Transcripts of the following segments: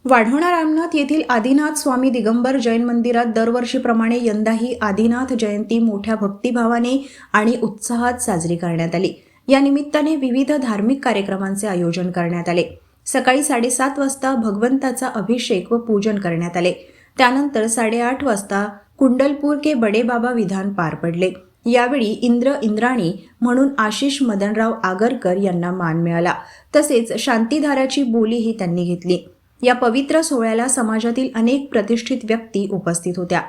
वाढवणा रामनाथ येथील आदिनाथ स्वामी दिगंबर जैन मंदिरात दरवर्षीप्रमाणे यंदाही आदिनाथ जयंती मोठ्या भक्तिभावाने आणि उत्साहात साजरी करण्यात आली। या निमित्ताने विविध धार्मिक कार्यक्रमांचे आयोजन करण्यात आले। सकाळी 7:30 वाजता भगवंताचा अभिषेक व पूजन करण्यात आले। त्यानंतर 8:30 वाजता कुंडलपूर के बडे बाबा विधान पार पडले। यावेळी इंद्राणी म्हणून आशिष मदनराव आगरकर यांना मान मिळाला। तसेच शांतिधाराची बोलीही त्यांनी घेतली। या पवित्र सोहळ्याला समाजातील अनेक प्रतिष्ठित व्यक्ती उपस्थित होत्या।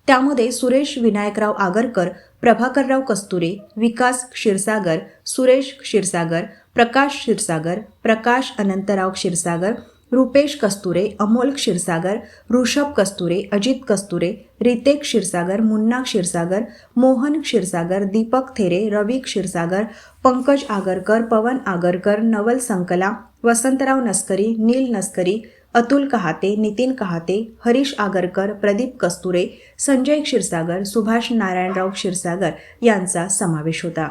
त्यामध्ये सुरेश विनायकराव आगरकर, प्रभाकरराव कस्तुरे, विकास क्षीरसागर, सुरेश क्षीरसागर, प्रकाश क्षीरसागर, प्रकाश अनंतराव क्षीरसागर, रुपेश कस्तुरे, अमोल क्षीरसागर, ऋषभ कस्तुरे, अजित कस्तुरे, रितेश क्षीरसागर, मुन्ना क्षीरसागर, मोहन क्षीरसागर, दीपक थेरे, रवी क्षीरसागर, पंकज आगरकर, पवन आगरकर, नवल संकला, वसंतराव नस्करी, नील नस्करी, अतुल कहाते, नितीन कहाते, हरीश आगरकर, प्रदीप कस्तुरे, संजय क्षीरसागर, सुभाष नारायणराव क्षीरसागर यांचा समावेश होता।